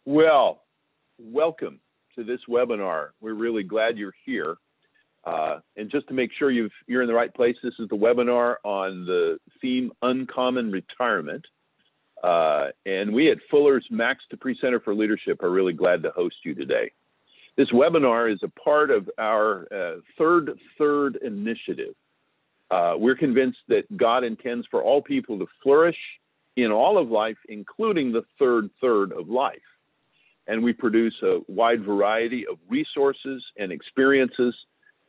Well, welcome to this webinar. We're really glad you're here. And just to make sure you're in the right place, this is the webinar on the theme Uncommon Retirement. And we at Fuller's Max to Pree Center for Leadership are really glad to host you today. This webinar is a part of our third initiative. We're convinced that God intends for all people to flourish in all of life, including the third of life. And we produce a wide variety of resources and experiences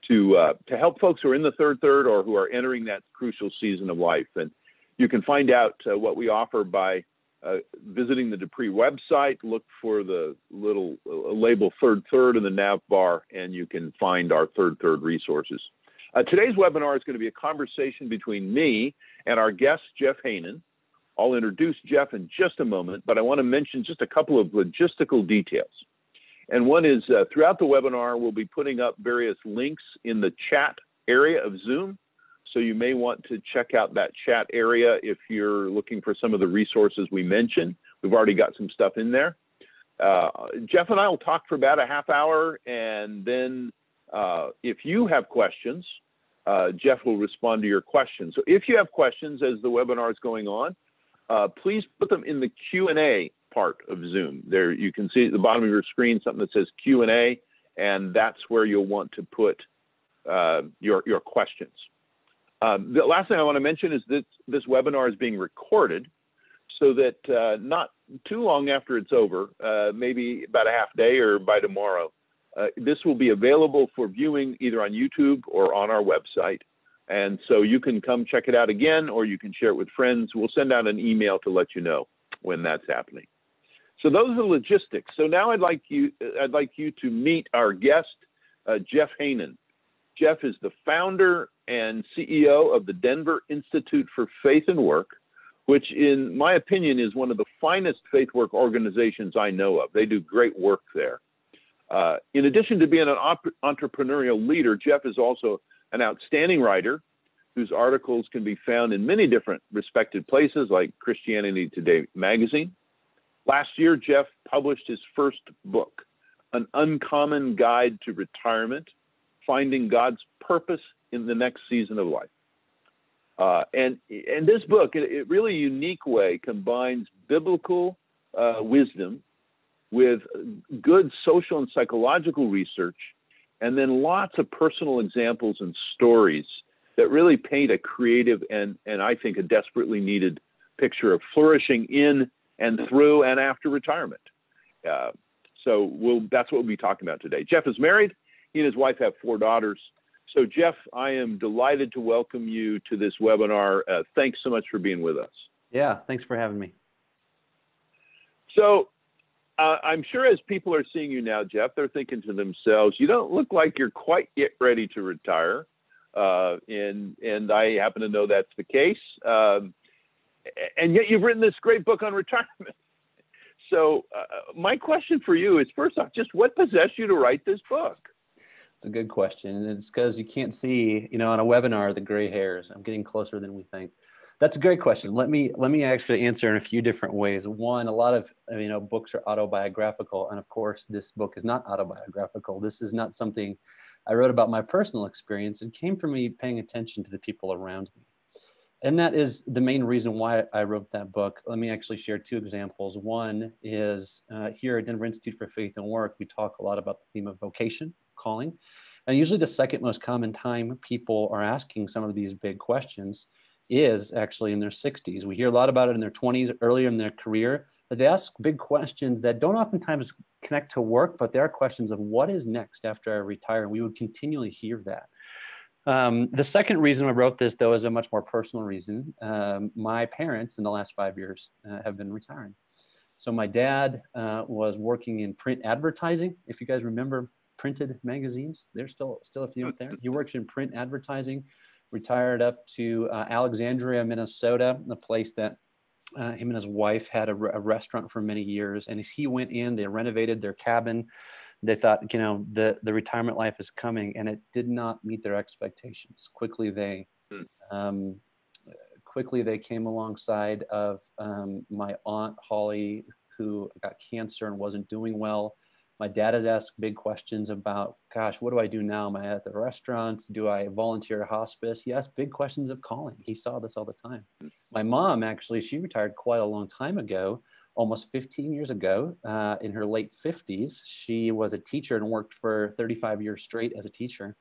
to help folks who are in the third or who are entering that crucial season of life. And you can find out what we offer by visiting the Dupree website. Look for the little label third in the nav bar, and you can find our third resources. Today's webinar is going to be a conversation between me and our guest, Jeff Haanen. I'll introduce Jeff in just a moment, but I want to mention just a couple of logistical details. And one is throughout the webinar, we'll be putting up various links in the chat area of Zoom. So you may want to check out that chat area if you're looking for some of the resources we mentioned. We've already got some stuff in there. Jeff and I will talk for about a half hour, and then if you have questions, Jeff will respond to your questions. So if you have questions as the webinar is going on, please put them in the Q&A part of Zoom. There you can see at the bottom of your screen something that says Q&A, and that's where you'll want to put your questions. The last thing I want to mention is that this webinar is being recorded so that not too long after it's over, maybe about a half day or by tomorrow, this will be available for viewing either on YouTube or on our website. And so you can come check it out again, or you can share it with friends. We'll send out an email to let you know when that's happening. So those are the logistics. So now I'd like you to meet our guest, Jeff Haanen. Jeff is the founder and CEO of the Denver Institute for Faith and Work, which in my opinion is one of the finest faith work organizations I know of. They do great work there. In addition to being an entrepreneurial leader, Jeff is also an outstanding writer whose articles can be found in many different respected places like Christianity Today magazine. Last year, Jeff published his first book, An Uncommon Guide to Retirement, Finding God's Purpose in the Next Season of Life. And this book, in a really unique way, combines biblical wisdom with good social and psychological research, and then lots of personal examples and stories that really paint a creative and I think a desperately needed picture of flourishing in and through and after retirement. So that's what we'll be talking about today. Jeff is married. He and his wife have 4 daughters. So Jeff, I am delighted to welcome you to this webinar. Thanks so much for being with us. Yeah, thanks for having me. So I'm sure as people are seeing you now, Jeff, they're thinking to themselves, you don't look like you're quite yet ready to retire. And I happen to know that's the case. And yet you've written this great book on retirement. So my question for you is, first off, just what possessed you to write this book? It's a good question. And it's because you can't see, on a webinar, the gray hairs. I'm getting closer than we think. That's a great question. Let me actually answer in a few different ways. One, a lot of books are autobiographical, and of course, this book is not autobiographical. This is not something I wrote about my personal experience. It came from me paying attention to the people around me, and that is the main reason why I wrote that book. Let me actually share 2 examples. One is here at Denver Institute for Faith and Work, we talk a lot about the theme of vocation, calling, and usually the second most common time people are asking some of these big questions is actually in their 60s. We hear a lot about it in their 20s, earlier in their career, but they ask big questions that don't oftentimes connect to work, but they are questions of what is next after I retire. And we would continually hear that. The second reason I wrote this, though, is a much more personal reason. My parents in the last 5 years have been retiring. So my dad was working in print advertising. If you guys remember printed magazines, there's still a few out there. He worked in print advertising, retired up to Alexandria, Minnesota, a place that him and his wife had a restaurant for many years. And as he went in, they renovated their cabin. They thought, the retirement life is coming, and it did not meet their expectations. Quickly, they came alongside of my aunt Holly, who got cancer and wasn't doing well. My dad has asked big questions about, gosh, what do I do now? Am I at the restaurants? Do I volunteer at hospice? He asked big questions of calling. He saw this all the time. My mom, actually, she retired quite a long time ago, almost 15 years ago, in her late 50s. She was a teacher and worked for 35 years straight as a teacher.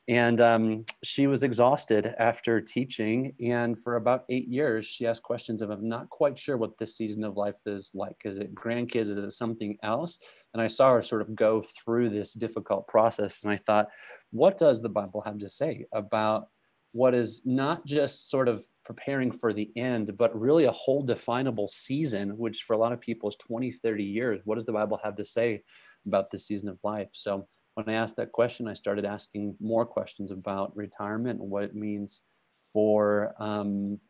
And she was exhausted after teaching. And for about 8 years, she asked questions of, I'm not quite sure what this season of life is like. Is it grandkids? Is it something else? And I saw her sort of go through this difficult process. And I thought, what does the Bible have to say about what is not just sort of preparing for the end, but really a whole definable season, which for a lot of people is 20, 30 years. What does the Bible have to say about this season of life? So when I asked that question, I started asking more questions about retirement and what it means for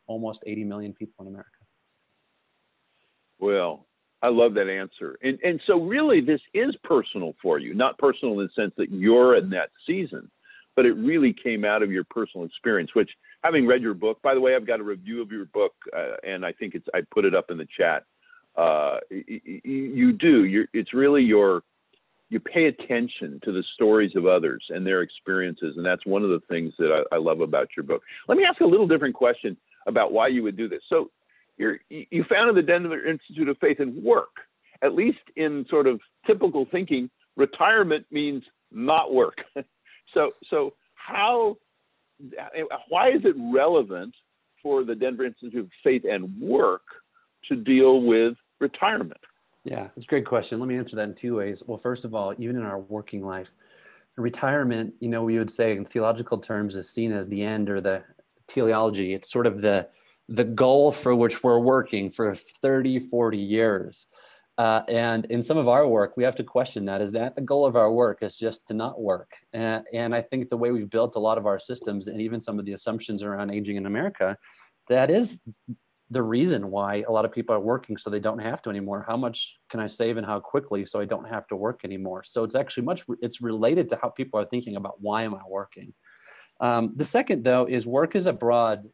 almost 80 million people in America. Well, I love that answer. And so really this is personal for you, not personal in the sense that you're in that season, but it really came out of your personal experience, which, having read your book, by the way, I've got a review of your book, and I think I put it up in the chat. It's really you pay attention to the stories of others and their experiences, and that's one of the things that I love about your book. Let me ask a little different question about why you would do this. So you founded the Denver Institute of Faith and Work. At least in sort of typical thinking, retirement means not work. So why is it relevant for the Denver Institute of Faith and Work to deal with retirement? Yeah, it's a great question. Let me answer that in two ways. Well, first of all, even in our working life, retirement, we would say in theological terms is seen as the end, or the teleology. It's sort of the goal for which we're working for 30, 40 years. And in some of our work, we have to question that. Is that the goal of our work, is just to not work? And I think the way we've built a lot of our systems, and even some of the assumptions around aging in America, that is the reason why a lot of people are working, so they don't have to anymore. How much can I save and how quickly, so I don't have to work anymore? So it's actually it's related to how people are thinking about, why am I working? The second, though, is work is a broad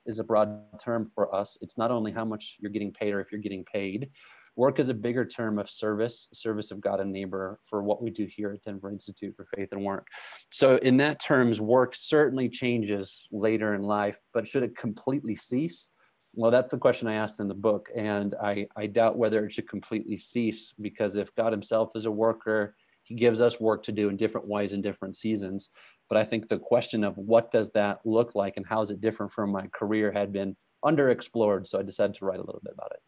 term for us. It's not only how much you're getting paid or if you're getting paid. Work is a bigger term of service of God and neighbor for what we do here at Denver Institute for Faith and Work. So in that terms, work certainly changes later in life, but should it completely cease? Well, that's the question I asked in the book, and I doubt whether it should completely cease, because if God himself is a worker, he gives us work to do in different ways in different seasons. But I think the question of what does that look like and how is it different from my career had been underexplored, so I decided to write a little bit about it.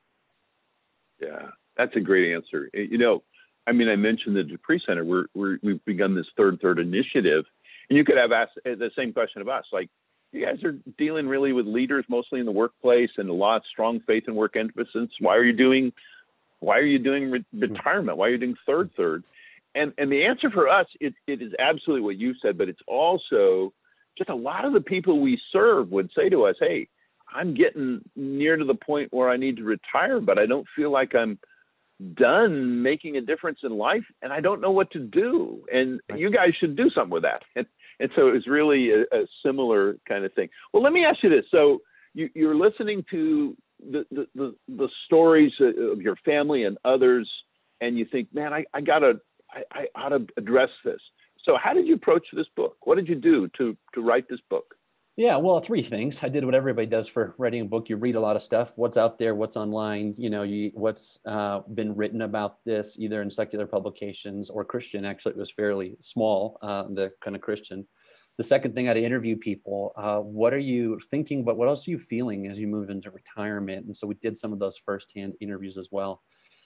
Yeah, that's a great answer. I mentioned the Pree Center. We've begun this third initiative, and you could have asked the same question of us. Like, you guys are dealing really with leaders, mostly in the workplace, and a lot of strong faith and work emphasis. Why are you doing retirement? Why are you doing third? And the answer for us, it is absolutely what you said, but it's also just a lot of the people we serve would say to us, hey, I'm getting near to the point where I need to retire, but I don't feel like I'm done making a difference in life, and I don't know what to do. And you guys should do something with that. And so it was really a similar kind of thing. Well, let me ask you this. So you're listening to the stories of your family and others, and you think, man, I ought to address this. So how did you approach this book? What did you do to write this book? Yeah, well, three things. I did what everybody does for writing a book. You read a lot of stuff, what's out there, what's online, what's been written about this, either in secular publications or Christian. Actually, it was fairly small, the kind of Christian. The second thing, I had to interview people. What are you thinking, but what else are you feeling as you move into retirement? And so we did some of those firsthand interviews as well.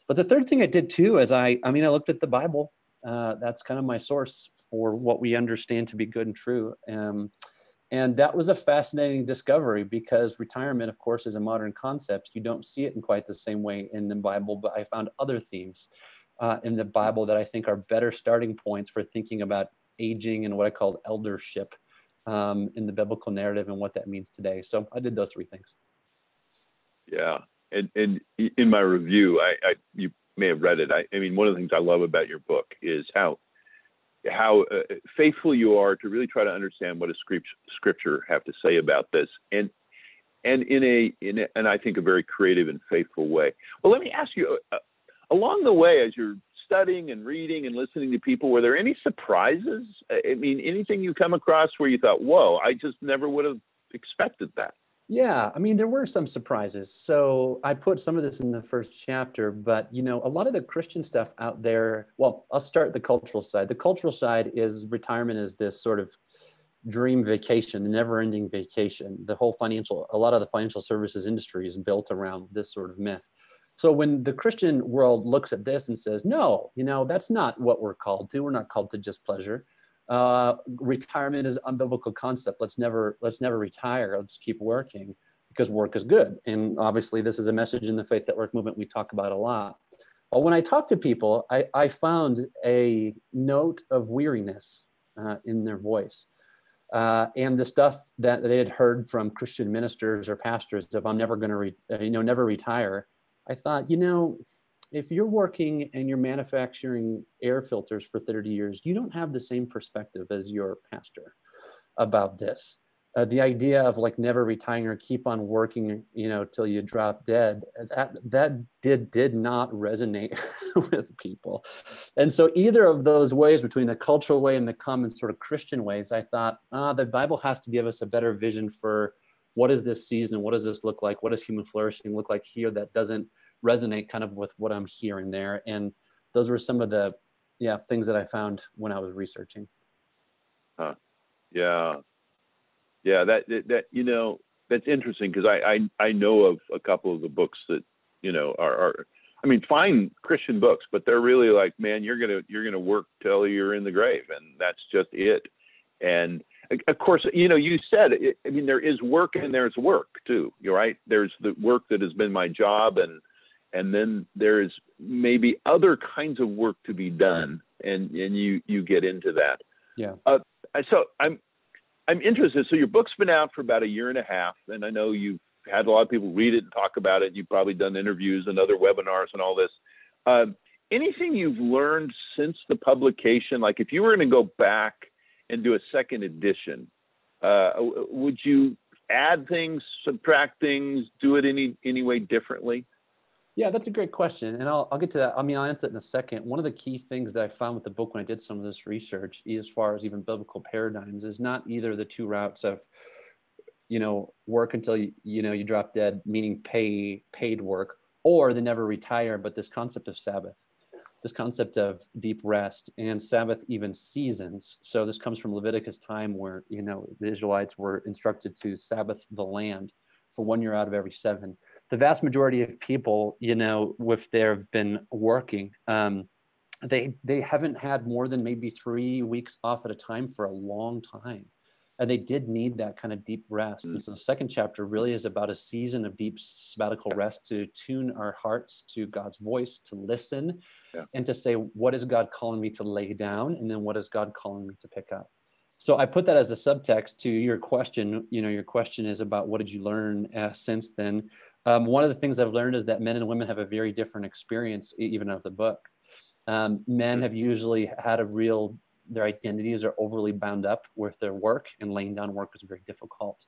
But the third thing I did too is I looked at the Bible. That's kind of my source for what we understand to be good and true. And that was a fascinating discovery, because retirement, of course, is a modern concept. You don't see it in quite the same way in the Bible, but I found other themes in the Bible that I think are better starting points for thinking about aging and what I call eldership in the biblical narrative and what that means today. So I did those three things. Yeah. And in my review, you may have read it. One of the things I love about your book is how faithful you are to really try to understand what does Scripture have to say about this, and in I think a very creative and faithful way. Well, let me ask you along the way, as you're studying and reading and listening to people, were there any surprises? I mean, anything you come across where you thought, whoa, I just never would have expected that? Yeah, I mean, there were some surprises. So I put some of this in the first chapter, but a lot of the Christian stuff out there, well, I'll start the cultural side. The cultural side is retirement is this sort of dream vacation, the never-ending vacation. A lot of the financial services industry is built around this sort of myth. So when the Christian world looks at this and says, no, that's not what we're called to. We're not called to just pleasure. Retirement is an unbiblical concept. Let's never retire. Let's keep working because work is good. And obviously this is a message in the Faith at Work movement we talk about a lot. But when I talk to people, I found a note of weariness in their voice. And the stuff that they had heard from Christian ministers or pastors of I'm never going to, never retire. I thought, if you're working and you're manufacturing air filters for 30 years, you don't have the same perspective as your pastor about this. The idea of like never retiring or keep on working, till you drop dead, that did not resonate with people. And so either of those ways, between the cultural way and the common sort of Christian ways, I thought, the Bible has to give us a better vision for what is this season? What does this look like? What does human flourishing look like here that doesn't resonate kind of with what I'm hearing there? And those were some of the things that I found when I was researching. Yeah, that that's interesting, because I know of a couple of the books that are I mean, fine Christian books, but they're really like, man, you're gonna work till you're in the grave, and that's just it. And of course, you said it, I mean, there is work and there's work too. You're right. There's the work that has been my job, and then there's maybe other kinds of work to be done, and you get into that. Yeah. So I'm interested. So your book's been out for about a year and a half, and I know you've had a lot of people read it and talk about it. You've probably done interviews and other webinars and all this. Anything you've learned since the publication? Like if you were going to go back and do a second edition, would you add things, subtract things, do it any way differently? Yeah, that's a great question. And I'll get to that. I mean, I'll answer it in a second. One of the key things that I found with the book when I did some of this research, as far as even biblical paradigms, is not either the two routes of, work until you drop dead, meaning paid work, or the never retire, but this concept of Sabbath, this concept of deep rest, and Sabbath even seasons. So this comes from Leviticus time, where, the Israelites were instructed to Sabbath the land for 1 year out of every 7. The vast majority of people, if they've been working, they haven't had more than maybe 3 weeks off at a time for a long time. And they did need that kind of deep rest. And so the second chapter really is about a season of deep sabbatical rest to tune our hearts to God's voice, to listen, and to say, what is God calling me to lay down? And then what is God calling me to pick up? So I put that as a subtext to your question. Your question is about what did you learn since then? One of the things I've learned is that men and women have a very different experience, even of the book. Men have usually had their identities are overly bound up with their work, and laying down work is very difficult.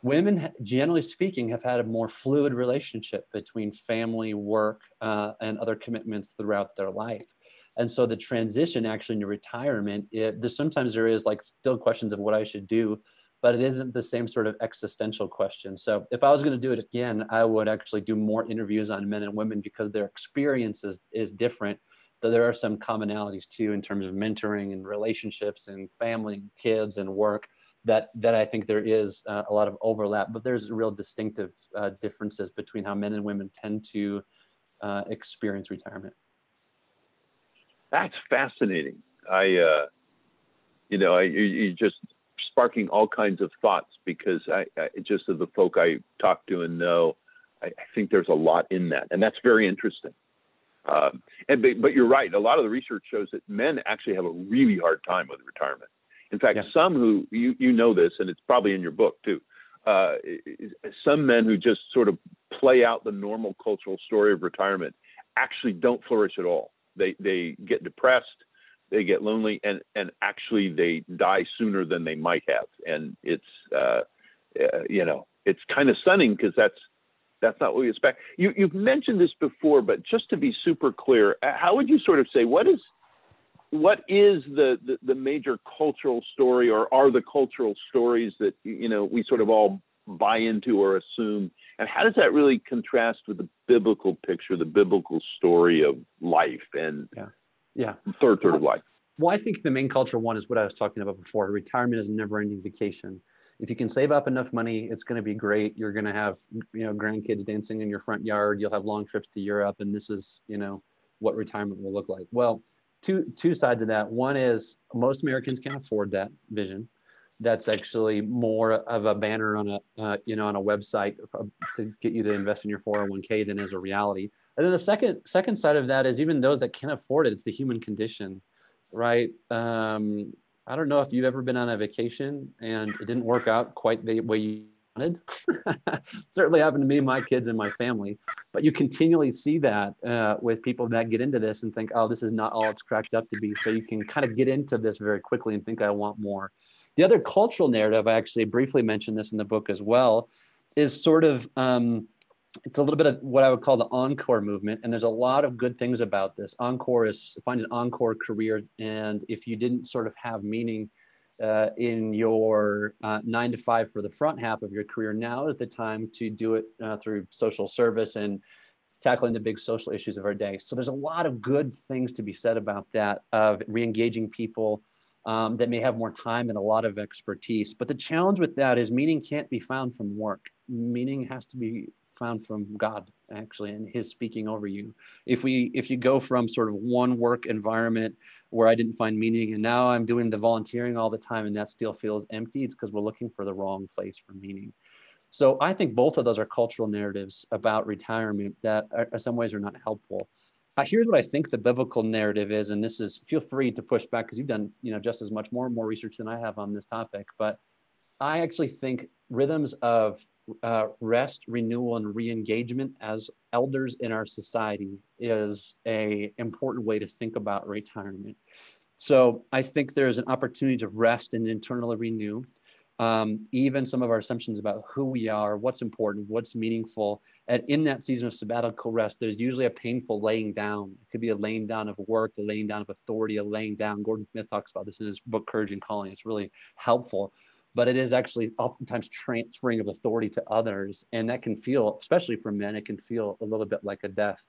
Women, generally speaking, have had a more fluid relationship between family, work, and other commitments throughout their life. And so the transition actually into retirement, sometimes there is still questions of what I should do, but it isn't the same sort of existential question. So if I was going to do it again, I would actually do more interviews on men and women, because their experience is different. Though there are some commonalities too in terms of mentoring and relationships and family and kids and work that I think there is a lot of overlap, but there's real distinctive differences between how men and women tend to experience retirement. That's fascinating. You just sparking all kinds of thoughts, because I just of the folk I talk to and know, I think there's a lot in that, and that's very interesting. But you're right. A lot of the research shows that men actually have a really hard time with retirement. In fact, some who, you know this, and it's probably in your book too, some men who just sort of play out the normal cultural story of retirement actually don't flourish at all. They get depressed, they get lonely, and actually they die sooner than they might have. And it's, it's kind of stunning, because That's not what we expect. You've mentioned this before, but just to be super clear, how would you sort of say what is the major cultural story, or are the cultural stories that we sort of all buy into or assume, and how does that really contrast with the biblical picture, the biblical story of life and third of life? Well, I think the main cultural one is what I was talking about before. Retirement is a never-ending vacation. If you can save up enough money, it's going to be great. You're going to have, grandkids dancing in your front yard. You'll have long trips to Europe, and this is, what retirement will look like. Well, two sides of that. One is most Americans can't afford that vision. That's actually more of a banner on a on a website to get you to invest in your 401k than is a reality. And then the second side of that is even those that can't afford it. It's the human condition, right? I don't know if you've ever been on a vacation and it didn't work out quite the way you wanted. Certainly happened to me, my kids, and my family. But you continually see that with people that get into this and think, oh, this is not all it's cracked up to be. So you can kind of get into this very quickly and think, I want more. The other cultural narrative, I actually briefly mentioned this in the book as well, is sort of, it's a little bit of what I would call the encore movement. And there's a lot of good things about this. Encore is find an encore career. And if you didn't sort of have meaning in your 9 to 5 for the front half of your career, now is the time to do it through social service and tackling the big social issues of our day. So there's a lot of good things to be said about that, of re-engaging people that may have more time and a lot of expertise. But the challenge with that is meaning can't be found from work. Meaning has to be found from God, actually, and his speaking over you. If you go from sort of one work environment where I didn't find meaning and now I'm doing the volunteering all the time and that still feels empty, it's because we're looking for the wrong place for meaning. So I think both of those are cultural narratives about retirement that in some ways are not helpful. Here's what I think the biblical narrative is, and this is, feel free to push back because you've done just as much more research than I have on this topic, but I actually think rhythms of rest, renewal, and re-engagement as elders in our society is an important way to think about retirement. So I think there's an opportunity to rest and internally renew. Even some of our assumptions about who we are, what's important, what's meaningful. And in that season of sabbatical rest, there's usually a painful laying down. It could be a laying down of work, a laying down of authority, a laying down. Gordon Smith talks about this in his book, Courage and Calling. It's really helpful. But it is actually oftentimes transferring of authority to others. And that can feel, especially for men, it can feel a little bit like a death.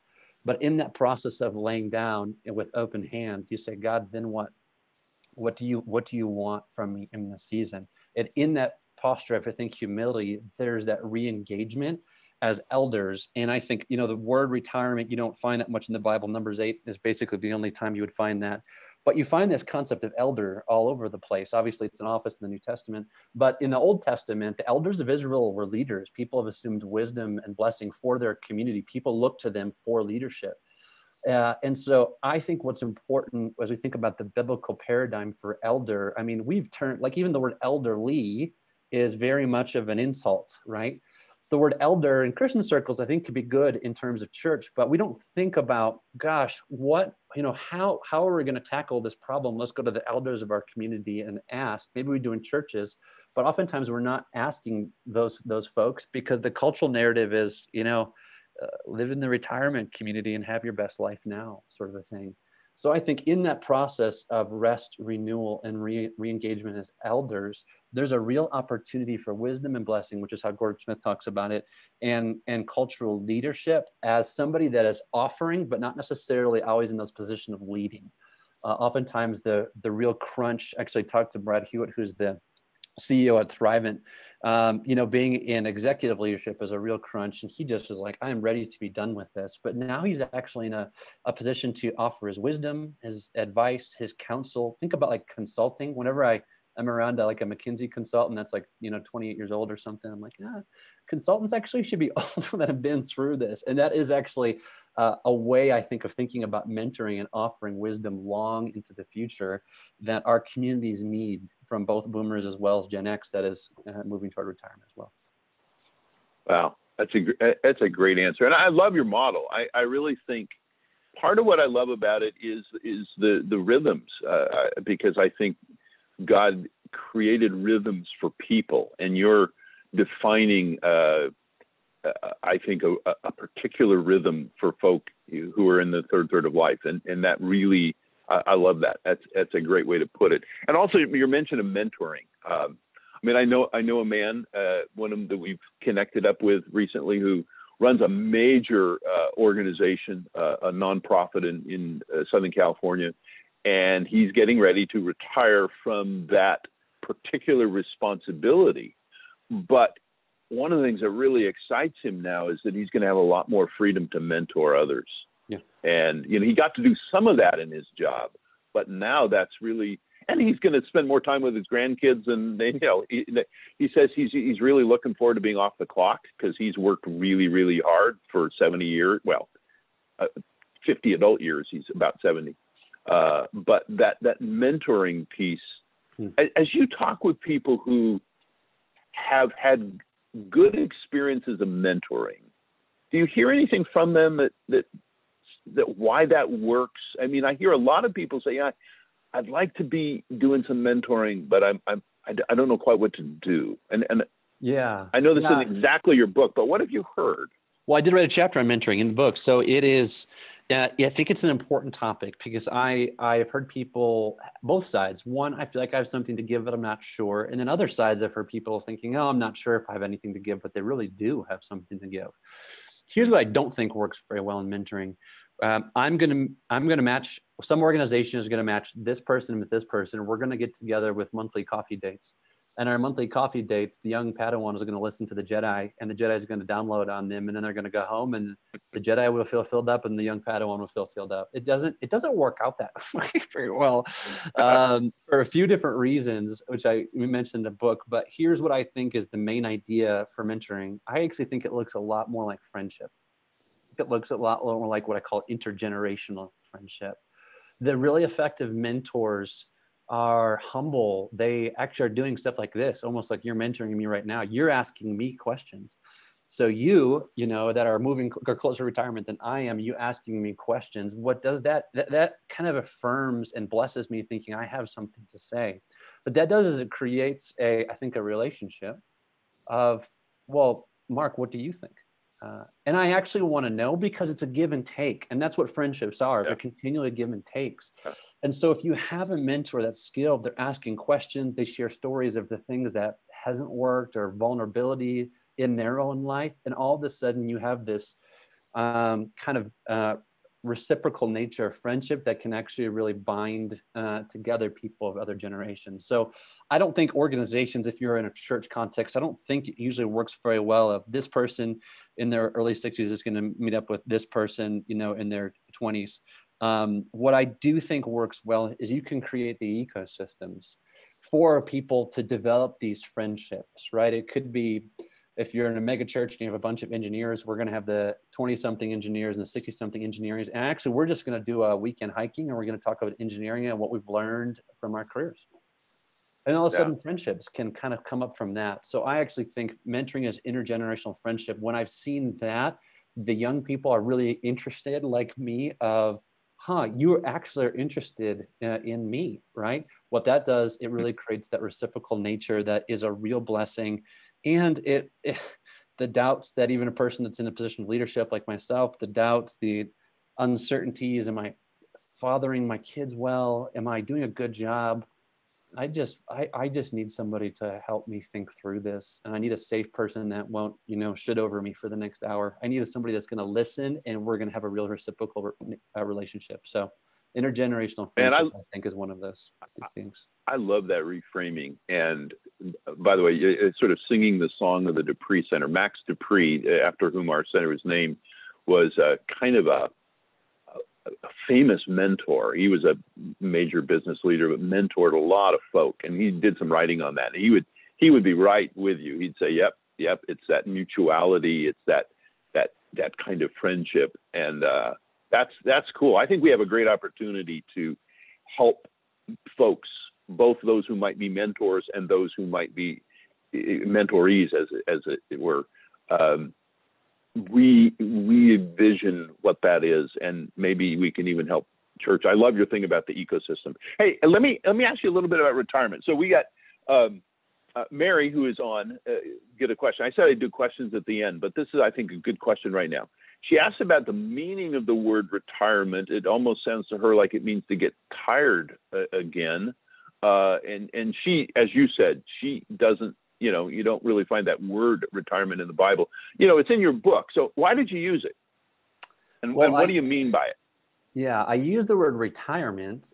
But in that process of laying down and with open hand, you say, God, then what? What do you want from me in this season? And in that posture of, I think, humility, there's that re-engagement as elders. And I think, the word retirement, you don't find that much in the Bible. Numbers 8 is basically the only time you would find that. But you find this concept of elder all over the place. Obviously, it's an office in the New Testament. But in the Old Testament, the elders of Israel were leaders. People have assumed wisdom and blessing for their community. People look to them for leadership. And so I think what's important as we think about the biblical paradigm for elder, I mean, we've turned, like even the word elderly is very much of an insult, right? The word elder in Christian circles, I think, could be good in terms of church, but we don't think about, gosh, how are we going to tackle this problem? Let's go to the elders of our community and ask. Maybe we do in churches, but oftentimes we're not asking those folks because the cultural narrative is, live in the retirement community and have your best life now, sort of a thing. So I think in that process of rest, renewal, and re-engagement as elders, there's a real opportunity for wisdom and blessing, which is how Gordon Smith talks about it, and cultural leadership as somebody that is offering, but not necessarily always in those positions of leading. Oftentimes the real crunch, actually talked to Brad Hewitt, who's the CEO at Thrivent, being in executive leadership is a real crunch. And he just was like, I am ready to be done with this. But now he's actually in a position to offer his wisdom, his advice, his counsel. Think about like consulting. Whenever I'm around like a McKinsey consultant that's like, 28 years old or something, I'm like, consultants actually should be older that have been through this. And that is actually a way, I think, of thinking about mentoring and offering wisdom long into the future that our communities need from both boomers as well as Gen X that is moving toward retirement as well. Wow, that's a great answer. And I love your model. I really think part of what I love about it is the rhythms, because I think God created rhythms for people, and you're defining I think, a particular rhythm for folk who are in the third of life. And that really, I love that. That's a great way to put it. And also your mention of mentoring. I mean, I know a man, one of them that we've connected up with recently, who runs a major organization, a nonprofit in Southern California. And he's getting ready to retire from that particular responsibility. But one of the things that really excites him now is that he's going to have a lot more freedom to mentor others. Yeah. And, he got to do some of that in his job, but now that's really, and he's going to spend more time with his grandkids. And, he says he's really looking forward to being off the clock, because he's worked really, really hard for 70 years. Well, 50 adult years, he's about 70. But that mentoring piece, as you talk with people who have had good experiences of mentoring, do you hear anything from them that why that works? I mean, I hear a lot of people say, yeah, I'd like to be doing some mentoring, but I don't know quite what to do. And yeah, I know this isn't exactly your book, but what have you heard? Well, I did write a chapter on mentoring in the book. So it is, I think it's an important topic, because I've heard people, both sides. One, I feel like I have something to give, but I'm not sure. And then other sides, I've heard people thinking, oh, I'm not sure if I have anything to give, but they really do have something to give. Here's what I don't think works very well in mentoring. I'm gonna match, some organization is gonna match this person with this person. We're gonna get together with monthly coffee dates. And our monthly coffee dates, the young Padawan is going to listen to the Jedi, and the Jedi is going to download on them, and then they're going to go home, and the Jedi will feel filled up, and the young Padawan will feel filled up. It doesn't work out that way very well, for a few different reasons, which we mentioned in the book. But here's what I think is the main idea for mentoring. I actually think it looks a lot more like friendship. It looks a lot more like what I call intergenerational friendship. The really effective mentors are humble. They actually are doing stuff like this, almost like you're mentoring me right now. You're asking me questions. So you that are moving closer to retirement than I am, you asking me questions. What does that kind of affirms and blesses me, thinking I have something to say. But that does is it creates I think a relationship of, well, Mark, what do you think? And I actually want to know, because it's a give and take. And that's what friendships are. Yeah. They're continually give and takes. Yeah. And so if you have a mentor that's skilled, they're asking questions, they share stories of the things that hasn't worked or vulnerability in their own life. And all of a sudden you have this kind of reciprocal nature of friendship that can actually really bind together people of other generations. So I don't think organizations, if you're in a church context, I don't think it usually works very well. If this person in their early 60s is going to meet up with this person, in their 20s. What I do think works well is you can create the ecosystems for people to develop these friendships, right? It could be, if you're in a mega church and you have a bunch of engineers, we're going to have the 20-something engineers and the 60-something engineers. And actually, we're just going to do a weekend hiking, and we're going to talk about engineering and what we've learned from our careers. And all of a sudden, friendships can kind of come up from that. So I actually think mentoring is intergenerational friendship. When I've seen that, the young people are really interested, like me, of, you actually are interested in me, right? What that does, it really creates that reciprocal nature that is a real blessing. And the doubts that even a person that's in a position of leadership like myself, the doubts, the uncertainties, am I fathering my kids well? Am I doing a good job? I just need somebody to help me think through this. And I need a safe person that won't, shit over me for the next hour. I need somebody that's going to listen, and we're going to have a real reciprocal relationship. So intergenerational friendship, I think, is one of those things. I love that reframing. And by the way, it's sort of singing the song of the Dupree Center. Max Dupree, after whom our center is named, was kind of a famous mentor. He was a major business leader, but mentored a lot of folk, and he did some writing on that. And he would be right with you. He'd say, "Yep, it's that mutuality, it's that kind of friendship," and that's cool. I think we have a great opportunity to help folks, both those who might be mentors and those who might be mentorees, as it were. We envision what that is, and maybe we can even help church. I love your thing about the ecosystem. Hey, let me ask you a little bit about retirement. So we got Mary, who is on, get a question. I said I'd do questions at the end, but this is, I think, a good question right now. She asked about the meaning of the word retirement. It almost sounds to her like it means to get tired again. And she, as you said, she doesn't, you don't really find that word retirement in the Bible. It's in your book. So why did you use it? And what do you mean by it? Yeah, I use the word retirement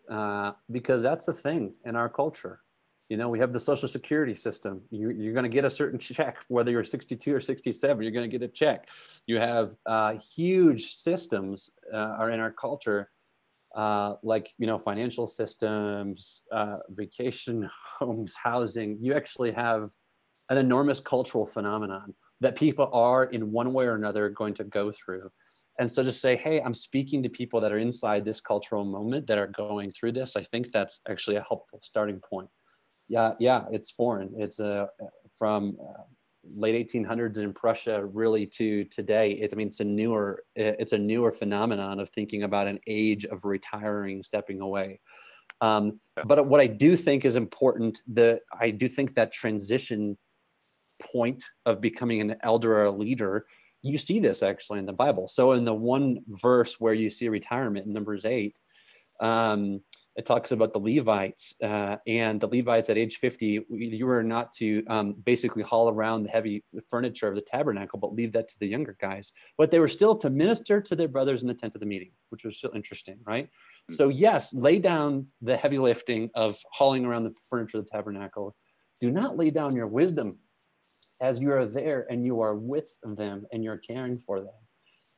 because that's the thing in our culture. We have the Social Security system. You're going to get a certain check, whether you're 62 or 67, you're going to get a check. You have huge systems are in our culture, like, financial systems, vacation homes, housing. You actually have an enormous cultural phenomenon that people are in one way or another going to go through. And so to say, hey, I'm speaking to people that are inside this cultural moment that are going through this, I think that's actually a helpful starting point. Yeah, it's foreign. It's from late 1800s in Prussia really to today. It's a newer phenomenon of thinking about an age of retiring, stepping away. But what I do think is important, I do think that transition point of becoming an elder or a leader, you see this actually in the Bible. So in the one verse where you see retirement in Numbers 8, it talks about the Levites, and the Levites at age 50, you were not to basically haul around the heavy furniture of the tabernacle, but leave that to the younger guys. But they were still to minister to their brothers in the tent of the meeting, which was still interesting, right? Mm-hmm. So yes, lay down the heavy lifting of hauling around the furniture of the tabernacle. Do not lay down your wisdom as you are there and you are with them and you're caring for them.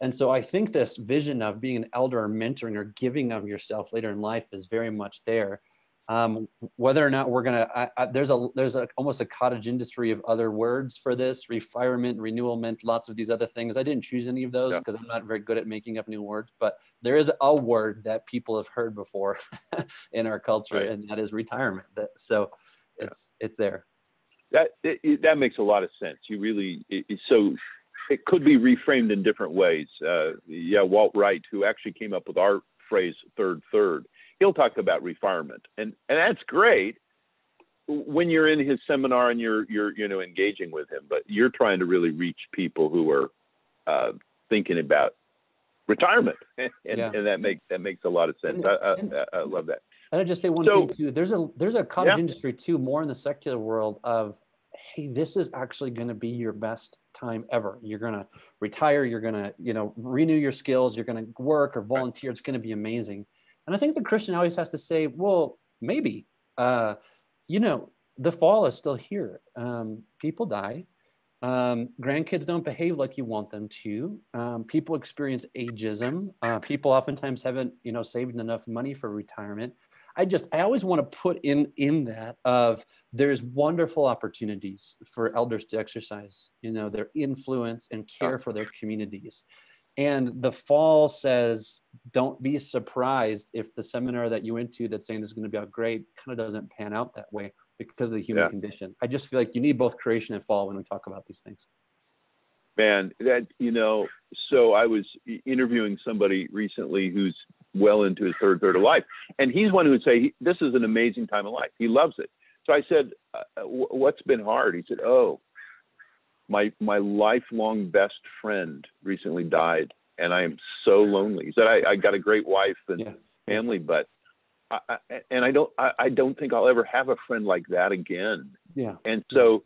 And so I think this vision of being an elder or mentoring or giving of yourself later in life is very much there. Whether or not we're going to, there's almost a cottage industry of other words for this, refirement, renewal, lots of these other things. I didn't choose any of those because I'm not very good at making up new words, but there is a word that people have heard before in our culture, right, and that is retirement. It's there. That makes a lot of sense. So it could be reframed in different ways. Walt Wright, who actually came up with our phrase third, he'll talk about refirement, and that's great when you're in his seminar and you're engaging with him. But you're trying to really reach people who are thinking about retirement, and that makes a lot of sense. I love that. And I just say one thing too. There's a cottage industry too, more in the secular world of, hey, this is actually going to be your best time ever. You're going to retire. You're going to, renew your skills. You're going to work or volunteer. It's going to be amazing. And I think the Christian always has to say, well, maybe, the fall is still here. People die. Grandkids don't behave like you want them to. People experience ageism. People oftentimes haven't, saved enough money for retirement. I always want to put in that of there's wonderful opportunities for elders to exercise, their influence and care for their communities. And the fall says, don't be surprised if the seminar that you went to that's saying this is going to be great kind of doesn't pan out that way because of the human condition. I just feel like you need both creation and fall when we talk about these things. Man, so I was interviewing somebody recently who's well into his third of life. And he's one who would say, this is an amazing time of life. He loves it. So I said, what's been hard? He said, my lifelong best friend recently died and I am so lonely. He said, I got a great wife and family, but I don't think I'll ever have a friend like that again. Yeah. And so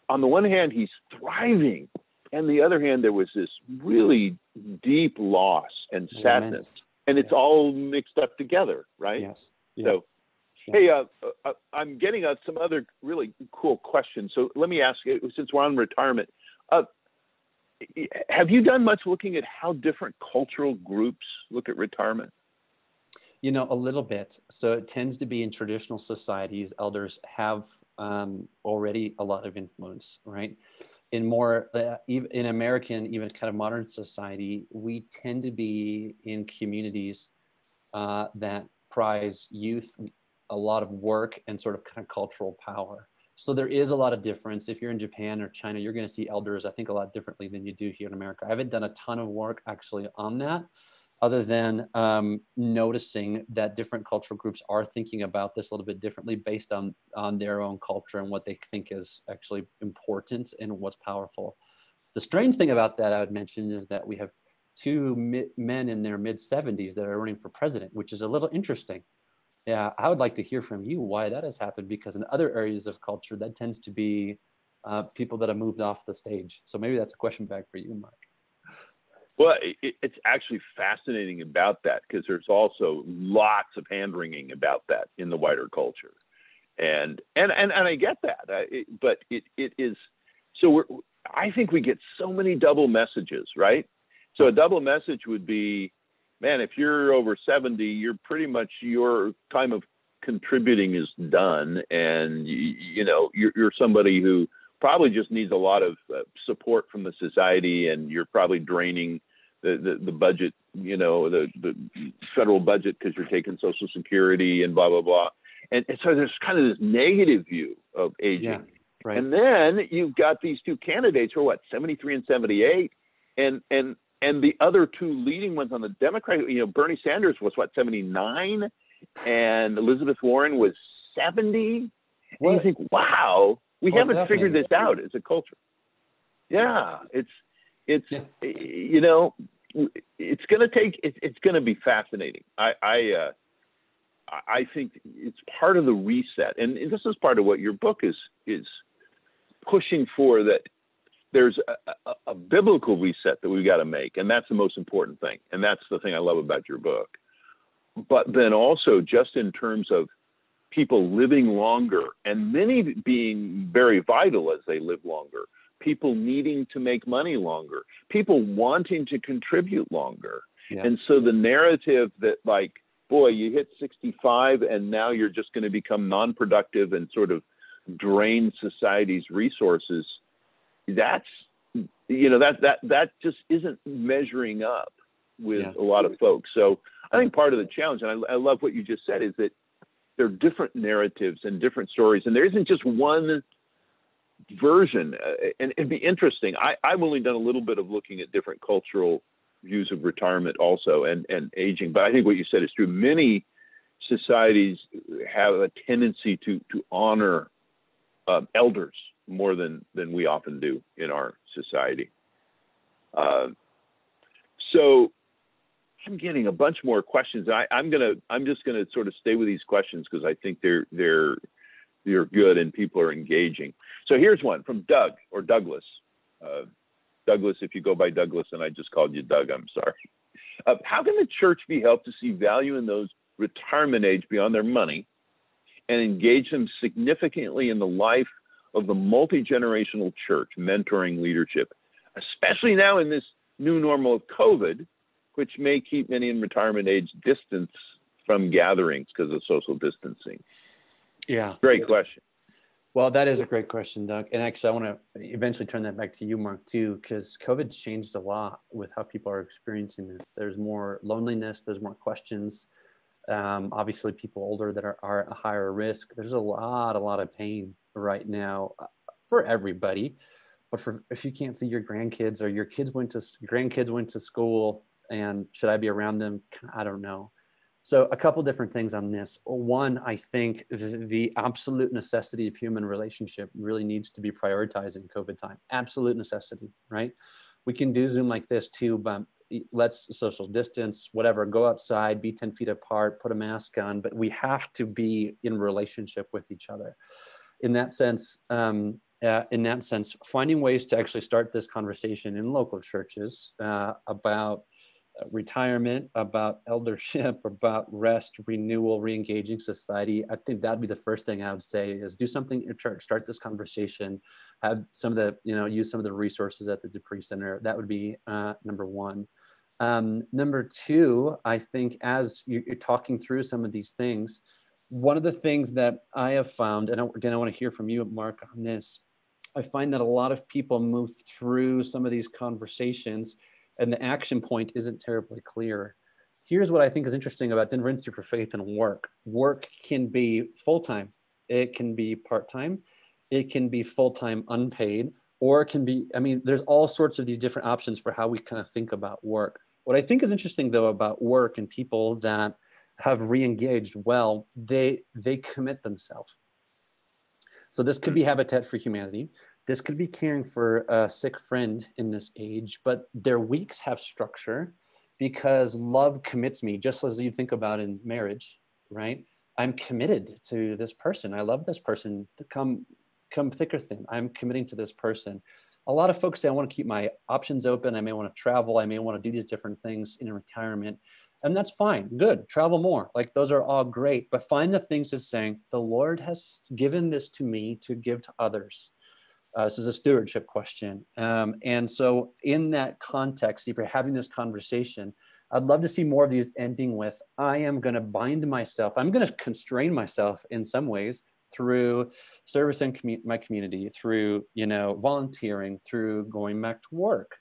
on the one hand, he's thriving. And the other hand, there was this really deep loss and sadness. And it's all mixed up together, right? Yes. Yeah. So, hey, I'm getting some other really cool questions. So let me ask you, since we're on retirement, have you done much looking at how different cultural groups look at retirement? A little bit. So it tends to be in traditional societies, elders have already a lot of influence, right? In more, even in American, even kind of modern society, we tend to be in communities that prize youth, a lot of work, and sort of kind of cultural power. So there is a lot of difference. If you're in Japan or China, you're going to see elders, I think, a lot differently than you do here in America. I haven't done a ton of work actually on that. other than noticing that different cultural groups are thinking about this a little bit differently based on their own culture and what they think is actually important and what's powerful. The strange thing about that I would mention is that we have two men in their mid-70s that are running for president, which is a little interesting. Yeah, I would like to hear from you why that has happened, because in other areas of culture, that tends to be people that have moved off the stage. So maybe that's a question back for you, Mark. Well, it's actually fascinating about that, because there's also lots of hand-wringing about that in the wider culture, and I get that, but it is so. I think we get so many double messages, right? So a double message would be, man, if you're over 70, you're pretty much, your time of contributing is done, and you're somebody who probably just needs a lot of support from the society, and you're probably draining the budget, the federal budget, because you're taking Social Security and blah, blah, blah. And so there's kind of this negative view of aging. Yeah, right. And then you've got these two candidates who are 73 and 78. And the other two leading ones on the Democrat, Bernie Sanders was 79, and Elizabeth Warren was 70. What? And you think, wow, we What's haven't happening? figured this out as a culture. Yeah, it's it's going to be fascinating. I think it's part of the reset, and this is part of what your book is pushing for, that there's a biblical reset that we've got to make, and that's the most important thing, and that's the thing I love about your book. But then also, just in terms of people living longer, and many being very vital as they live longer, people needing to make money longer, people wanting to contribute longer. Yeah. And so the narrative that, like, boy, you hit 65 and now you're just going to become non-productive and sort of drain society's resources, that just isn't measuring up with a lot of folks. So I think part of the challenge, and I love what you just said, is that there are different narratives and different stories, and there isn't just one version. And it'd be interesting. I've only done a little bit of looking at different cultural views of retirement also, and aging, but I think what you said is true. Many societies have a tendency to honor elders more than we often do in our society. So I'm getting a bunch more questions. I'm just gonna sort of stay with these questions because I think they're good and people are engaging. So here's one from Doug, or Douglas. Douglas, if you go by Douglas and I just called you Doug, I'm sorry. How can the church be helped to see value in those retirement age beyond their money and engage them significantly in the life of the multi-generational church, mentoring leadership, especially now in this new normal of COVID, which may keep many in retirement age distance from gatherings because of social distancing? Yeah. Great question. Well, that is a great question, Doug. And actually, I want to eventually turn that back to you, Mark, too, because COVID changed a lot with how people are experiencing this. There's more loneliness. There's more questions. Obviously, people older that are at a higher risk. There's a lot of pain right now for everybody. But if you can't see your grandkids, or your grandkids went to school, and should I be around them? I don't know. So a couple different things on this. One, I think the absolute necessity of human relationship really needs to be prioritized in COVID time. Absolute necessity, right? We can do Zoom like this too, but let's social distance, whatever, go outside, be 10 feet apart, put a mask on, but we have to be in relationship with each other. In that sense, finding ways to actually start this conversation in local churches about retirement, about eldership, about rest, renewal, re-engaging society. I think that'd be the first thing I would say, is do something in your church, start this conversation, have some of the, use some of the resources at the Pree Center. That would be number one. Number two, I think as you're talking through some of these things, one of the things that I have found, and again, I want to hear from you, Mark, on this, I find that a lot of people move through some of these conversations and the action point isn't terribly clear. Here's what I think is interesting about Denver Institute for Faith and Work. Work can be full-time, it can be part-time, it can be full-time unpaid, or it can be, there's all sorts of these different options for how we kind of think about work. What I think is interesting though about work and people that have re-engaged well, they commit themselves. So this could be Habitat for Humanity. This could be caring for a sick friend in this age, but their weeks have structure because love commits me, just as you think about in marriage, right? I'm committed to this person. I love this person. To come thick or thin, I'm committing to this person. A lot of folks say, I want to keep my options open. I may want to travel. I may want to do these different things in retirement. And that's fine. Good. Travel more. Like those are all great. But find the things that's saying, the Lord has given this to me to give to others. This is a stewardship question. And so in that context, if you're having this conversation, I'd love to see more of these ending with, I am going to bind myself. I'm going to constrain myself in some ways through service in my community, through, volunteering, through going back to work,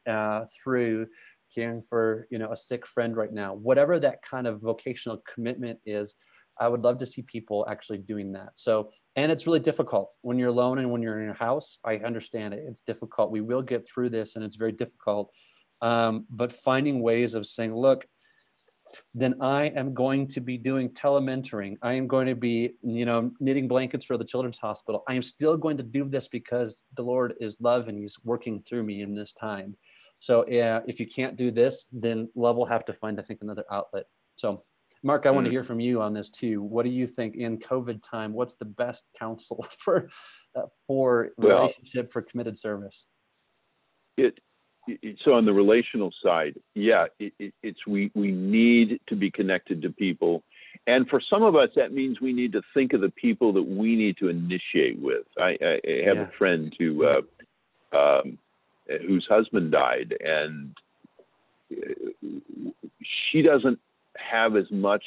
through caring for, a sick friend right now, whatever that kind of vocational commitment is. I would love to see people actually doing that. So, and it's really difficult when you're alone and when you're in your house. I understand it. It's difficult. We will get through this and it's very difficult. But finding ways of saying, look, then I am going to be doing telementoring. I am going to be, knitting blankets for the children's hospital. I am still going to do this because the Lord is love and he's working through me in this time. So if you can't do this, then love will have to find, I think, another outlet. So Mark, I want to hear from you on this too. What do you think in COVID time? What's the best counsel for relationship, for committed service? So on the relational side, it's we need to be connected to people, and for some of us that means we need to think of the people that we need to initiate with. I have a friend whose husband died, and she doesn't have as much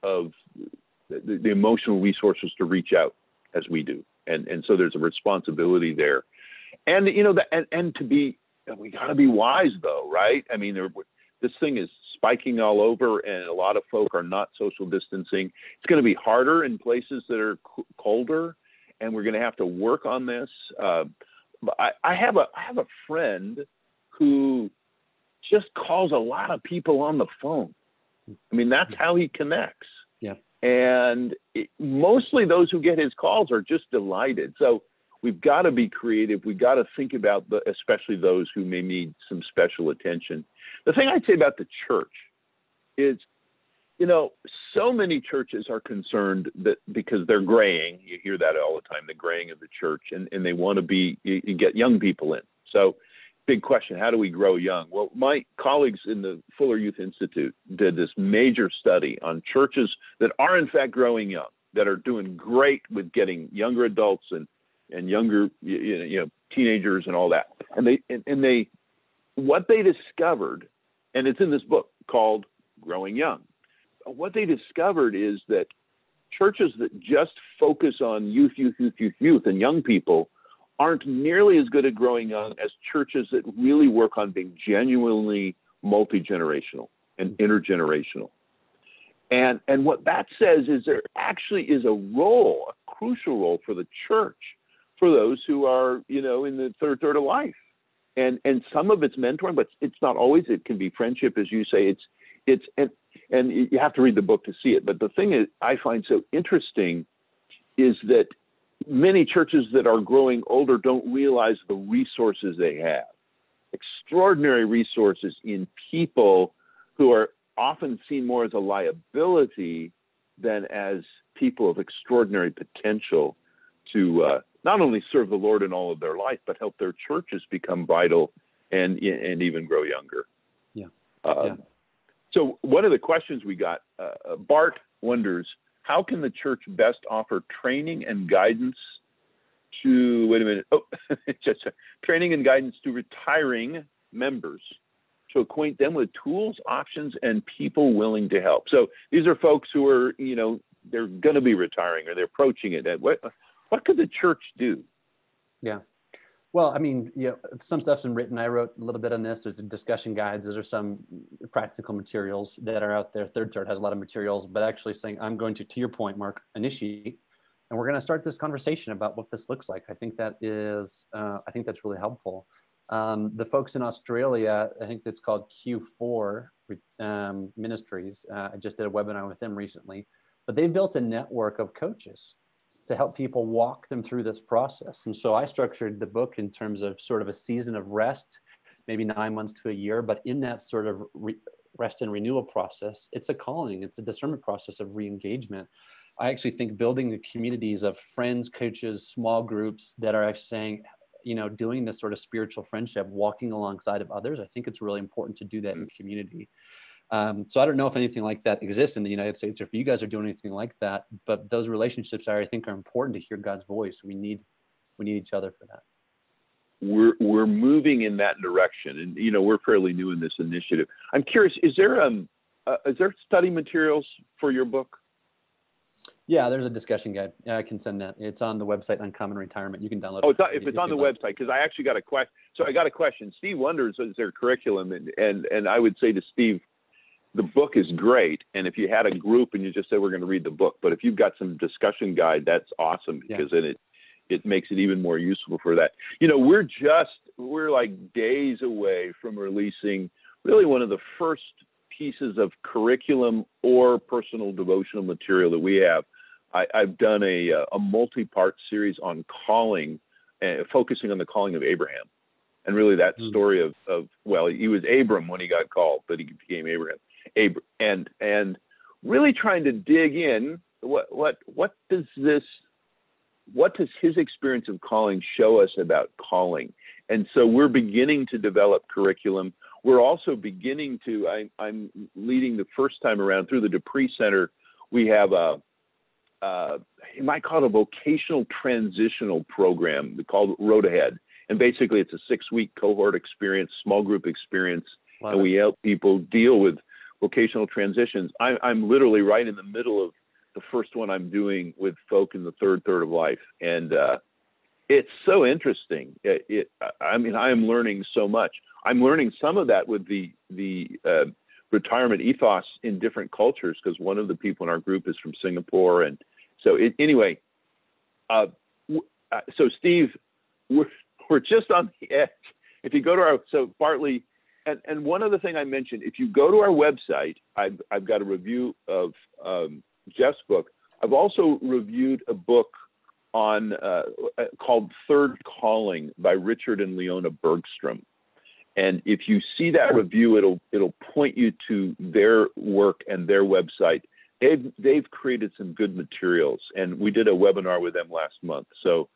of the emotional resources to reach out as we do, and so there's a responsibility there, and and to be. We got to be wise, though, right? I mean, this thing is spiking all over, and a lot of folk are not social distancing. It's going to be harder in places that are colder, and we're going to have to work on this. But I have a friend who just calls a lot of people on the phone. I mean, that's how he connects. Yeah. And mostly those who get his calls are just delighted. So we've got to be creative. We've got to think about especially those who may need some special attention. The thing I'd say about the church is, so many churches are concerned that because they're graying, you hear that all the time, the graying of the church, and they want to you get young people in. So big question, how do we grow young? Well, my colleagues in the Fuller Youth Institute did this major study on churches that are in fact growing young, that are doing great with getting younger adults and younger, teenagers and all that. And they, what they discovered, and it's in this book called Growing Young. What they discovered is that churches that just focus on youth, and young people aren't nearly as good at growing young as churches that really work on being genuinely multi-generational and intergenerational. And what that says is there actually is a role, a crucial role for the church, for those who are, in the third of life. And some of it's mentoring, but it's not always. It can be friendship, as you say. And you have to read the book to see it. But the thing is, I find so interesting is that many churches that are growing older don't realize the resources they have. Extraordinary resources in people who are often seen more as a liability than as people of extraordinary potential to not only serve the Lord in all of their life, but help their churches become vital and even grow younger. Yeah. So one of the questions we got, Bart wonders, how can the church best offer training and guidance to, training and guidance to retiring members to acquaint them with tools, options, and people willing to help? So these are folks who are, they're going to be retiring or they're approaching it. What could the church do? Yeah. Well, I mean, some stuff's been written. I wrote a little bit on this. There's discussion guides. Those are some practical materials that are out there. Third has a lot of materials, but actually saying, I'm going to your point, Mark, initiate, and we're going to start this conversation about what this looks like. I think that is, I think that's really helpful. The folks in Australia, I think it's called Q4 Ministries. I just did a webinar with them recently, but they've built a network of coaches to help people walk them through this process. And so I structured the book in terms of sort of a season of rest, maybe 9 months to a year, but in that sort of rest and renewal process, it's a calling, it's a discernment process of re-engagement. I actually think building the communities of friends, coaches, small groups that are actually saying, doing this sort of spiritual friendship, walking alongside of others, I think it's really important to do that in community. So I don't know if anything like that exists in the United States or if you guys are doing anything like that, but those relationships I think are important to hear God's voice. We need each other for that. We're moving in that direction, and we're fairly new in this initiative. I'm curious, is there study materials for your book? Yeah, there's a discussion guide. Yeah, I can send that. It's on the website, Uncommon Retirement. You can download it. Oh, if it's on the website, because I actually got a question. So I got a question. Steve wonders, is there curriculum? And I would say to Steve, the book is great. And if you had a group and you just said, we're going to read the book, but if you've got some discussion guide, that's awesome, because then it makes it even more useful for that. We're like days away from releasing really one of the first pieces of curriculum or personal devotional material that we have. I've done a multi-part series on calling, focusing on the calling of Abraham. And really that story of he was Abram when he got called, but he became Abraham. And really trying to dig in, what does his experience of calling show us about calling? And so we're beginning to develop curriculum. We're also beginning to, I'm leading the first time around through the Pree Center. We have you might call it a vocational transitional program called Road Ahead. And basically it's a 6-week cohort experience, small group experience. Wow. And we help people deal with vocational transitions. I'm literally right in the middle of the first one I'm doing with folk in the third of life. And it's so interesting. I am learning so much. I'm learning some of that with the retirement ethos in different cultures, because one of the people in our group is from Singapore. And so so Steve, we're just on the edge. If you go to Bartley, and one other thing I mentioned, if you go to our website, I've got a review of Jeff's book. I've also reviewed a book on called Third Calling by Richard and Leona Bergstrom. And if you see that review, it'll point you to their work and their website. They've created some good materials, and we did a webinar with them last month. So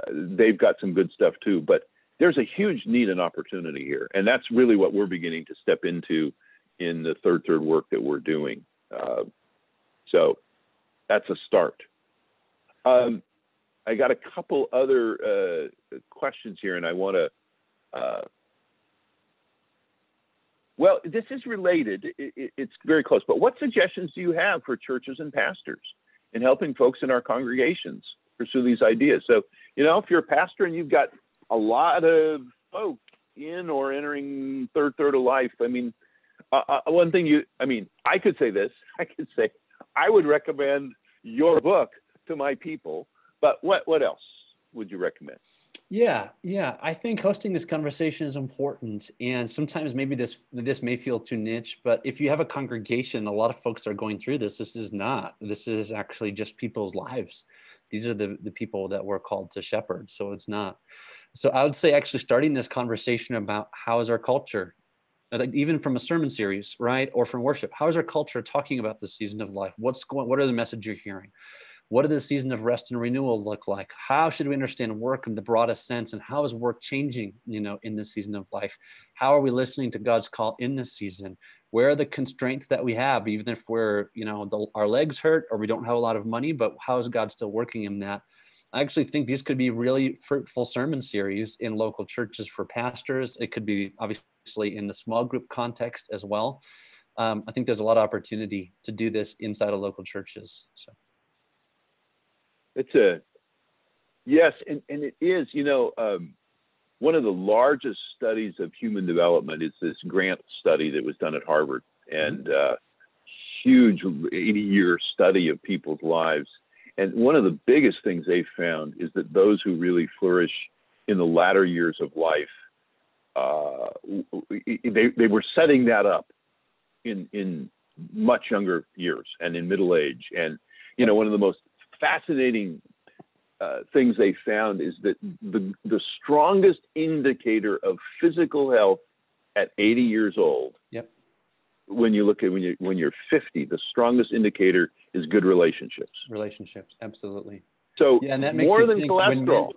they've got some good stuff too. But there's a huge need and opportunity here, and that's really what we're beginning to step into in the third work that we're doing. So that's a start. I got a couple other questions here, and I want to. This is related. It's very close. But what suggestions do you have for churches and pastors in helping folks in our congregations pursue these ideas? So, if you're a pastor and you've got a lot of folk in or entering third of life, one thing I could say this. I could say I would recommend your book to my people. But what else would you recommend? Yeah. I think hosting this conversation is important. And sometimes maybe this may feel too niche, but if you have a congregation, a lot of folks are going through this. This is actually just people's lives. These are the people that we're called to shepherd. So it's not. So I would say actually starting this conversation about how is our culture, even from a sermon series, right? Or from worship, how is our culture talking about the season of life? What are the message you're hearing? What does the season of rest and renewal look like? How should we understand work in the broadest sense? And how is work changing, in this season of life? How are we listening to God's call in this season? Where are the constraints that we have, even if we're, our legs hurt or we don't have a lot of money, but how is God still working in that? I actually think these could be really fruitful sermon series in local churches for pastors. It could be obviously in the small group context as well. I think there's a lot of opportunity to do this inside of local churches. So. Yes, and it is, one of the largest studies of human development is this Grant study that was done at Harvard, and huge 80-year study of people's lives. And one of the biggest things they found is that those who really flourish in the latter years of life, they were setting that up in much younger years and in middle age. And, you know, one of the most fascinating things they found is that the strongest indicator of physical health at 80 years old, when you look at when you're 50, the strongest indicator is good relationships. Relationships, absolutely. So yeah, and that makes more you than think cholesterol.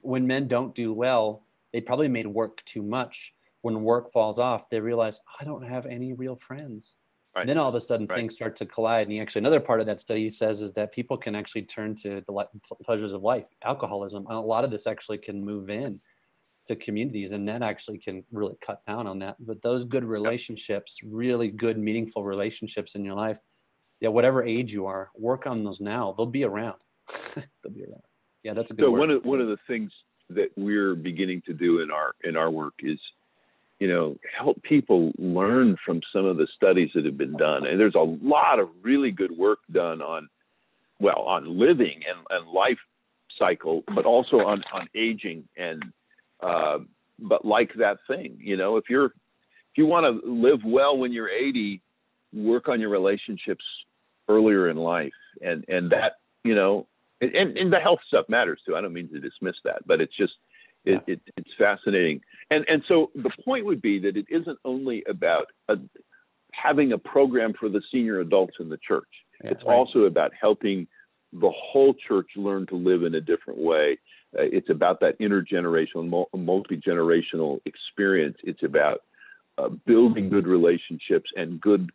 When men don't do well, they probably made work too much. When work falls off, they realize, I don't have any real friends. Right. Then all of a sudden things start to collide. And actually, another part of that study says is that people can actually turn to the pleasures of life, alcoholism. And a lot of this actually can move in to communities, and that actually can really cut down on that. But those good relationships, really good, meaningful relationships in your life, whatever age you are, work on those now. They'll be around. They'll be around. Yeah, that's a good word. So one of the things that we're beginning to do in our work is, you know, help people learn from some of the studies that have been done. And there's a lot of really good work done on living and life cycle, but also on aging. And but like that thing, you know, if you want to live well when you're 80, work on your relationships earlier in life. And that, you know, and the health stuff matters too. I don't mean to dismiss that, but it's just, it's fascinating. And so the point would be that it isn't only about having a program for the senior adults in the church. It's also about helping the whole church learn to live in a different way. It's about that intergenerational, multi-generational experience. It's about building good relationships and good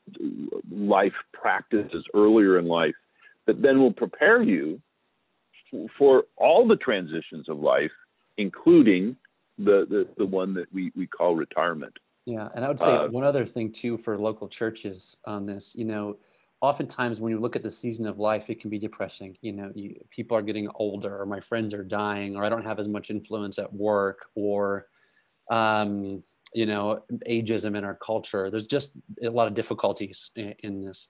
life practices earlier in life that then will prepare you for all the transitions of life, including the one that we call retirement. Yeah, and I would say one other thing too for local churches on this, you know, oftentimes when you look at the season of life, it can be depressing. You know, people are getting older, or my friends are dying, or I don't have as much influence at work, or, you know, ageism in our culture. There's just a lot of difficulties in this.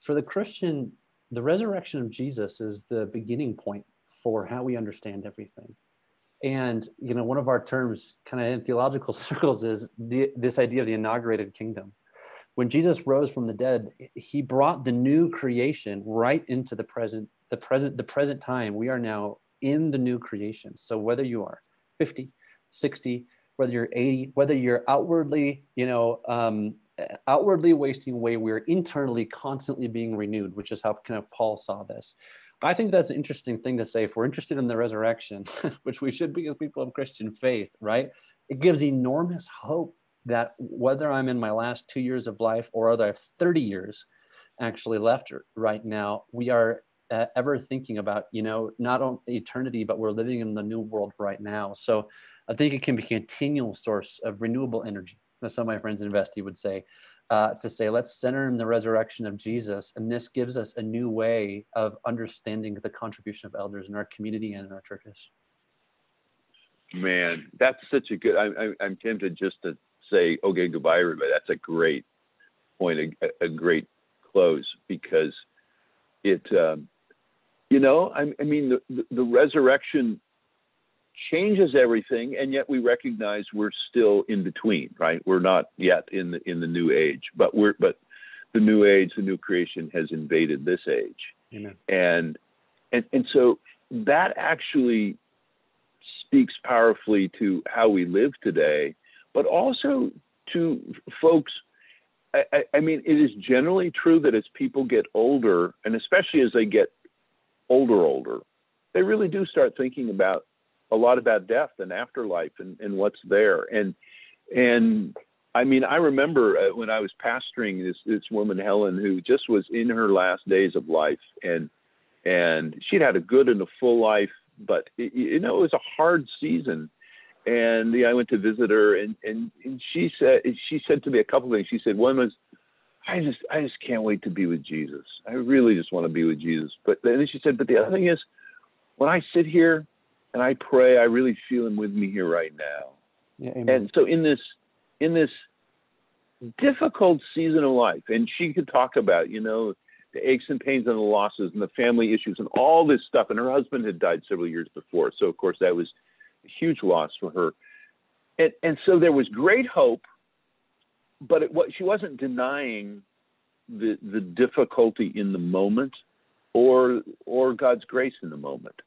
For the Christian, the resurrection of Jesus is the beginning point for how we understand everything. And, you know, one of our terms kind of in theological circles is this idea of the inaugurated kingdom. When Jesus rose from the dead, he brought the new creation right into the present time. We are now in the new creation. So whether you are 50, 60, whether you're 80, whether you're outwardly, you know, outwardly wasting away, we're internally constantly being renewed, which is how kind of Paul saw this. I think that's an interesting thing to say. If we're interested in the resurrection, which we should be as people of Christian faith, right? It gives enormous hope that whether I'm in my last 2 years of life or whether I have 30 years actually left right now, we are ever thinking about, you know, not only eternity, but we're living in the new world right now. So I think it can be a continual source of renewable energy. As some of my friends in Investi would say, to say, let's center in the resurrection of Jesus. And this gives us a new way of understanding the contribution of elders in our community and in our churches. Man, that's such a good, I'm tempted just to say, okay, goodbye, everybody. That's a great point, a great close, because it, you know, I mean, the resurrection changes everything, and yet we recognize we're still in between, right? We're not yet in the new age, but the new age, the new creation has invaded this age. Amen. And so that actually speaks powerfully to how we live today, but also to folks. I mean, it is generally true that as people get older, and especially as they get older, they really do start thinking about a lot about death and afterlife and what's there. And I mean, I remember when I was pastoring this woman, Helen, who just was in her last days of life, and she'd had a good and a full life, but it was a hard season. And I went to visit her, and she said to me a couple of things. She said, one was, I just can't wait to be with Jesus. I really just want to be with Jesus. But then she said, but the other thing is, when I sit here and I pray, I really feel him with me here right now. Yeah, amen. And so in this difficult season of life, and she could talk about, you know, the aches and pains and the losses and the family issues and all this stuff. And her husband had died several years before. So of course that was huge loss for her. And so there was great hope, but she wasn't denying the difficulty in the moment or God's grace in the moment.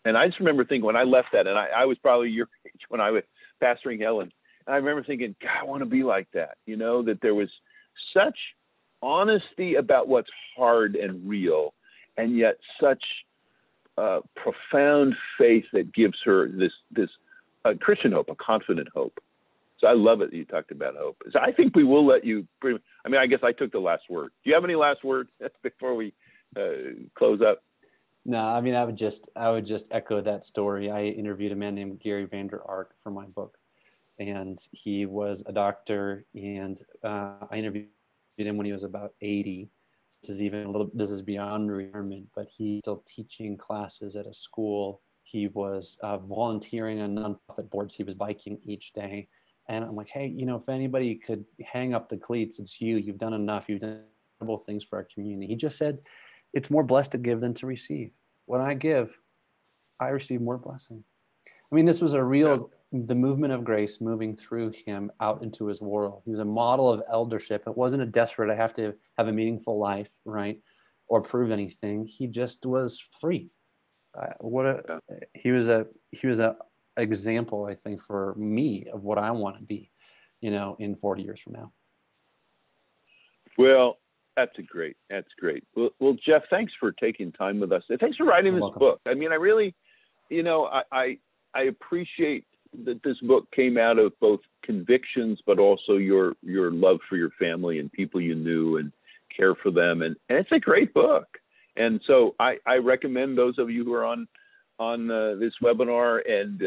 And I just remember thinking when I left that, and I was probably your age when I was pastoring Helen, and I remember thinking, God, I want to be like that, that there was such honesty about what's hard and real, and yet such profound faith that gives her this Christian hope, a confident hope. So I love it that you talked about hope. So I think we will let you, I guess I took the last word. Do you have any last words before we close up? No, I would just echo that story. I interviewed a man named Gary Vander Ark for my book, and he was a doctor, and I interviewed him when he was about 80. This is beyond retirement, but he's still teaching classes at a school. He was volunteering on nonprofit boards. He was biking each day. And I'm like, hey, if anybody could hang up the cleats, it's you. You've done enough. You've done incredible things for our community. He just said, it's more blessed to give than to receive. When I give, I receive more blessing. This was the movement of grace moving through him out into his world. He was a model of eldership. It wasn't a desperate, I have to have a meaningful life, right? Or prove anything. He just was free. He was a example, I think, for me of what I want to be, in 40 years from now. Well, that's great. Well, Jeff, thanks for taking time with us. Thanks for writing this book. I really, I appreciate that this book came out of both convictions, but also your love for your family and people you knew and care for them. And it's a great book. And so I recommend those of you who are on this webinar and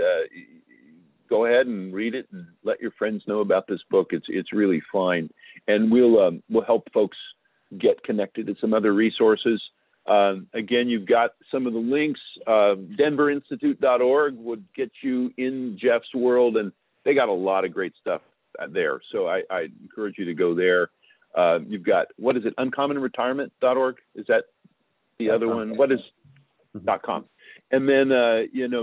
go ahead and read it and let your friends know about this book. It's really fine. And we'll help folks get connected to some other resources. Again, you've got some of the links. denverinstitute.org would get you in Jeff's world, and they got a lot of great stuff there. So I encourage you to go there. You've got, what is it, uncommonretirement.org? Is that the other one? What is .com? And then,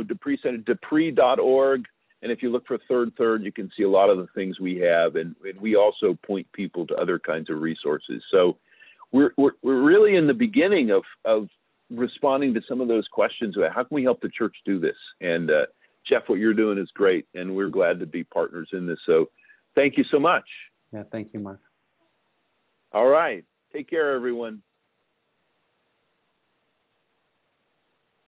Dupree Center, dupree.org. And if you look for third, you can see a lot of the things we have. And we also point people to other kinds of resources. So we're really in the beginning of responding to some of those questions about how can we help the church do this? And Jeff, what you're doing is great. And we're glad to be partners in this. So thank you so much. Yeah, thank you, Mark. All right. Take care, everyone.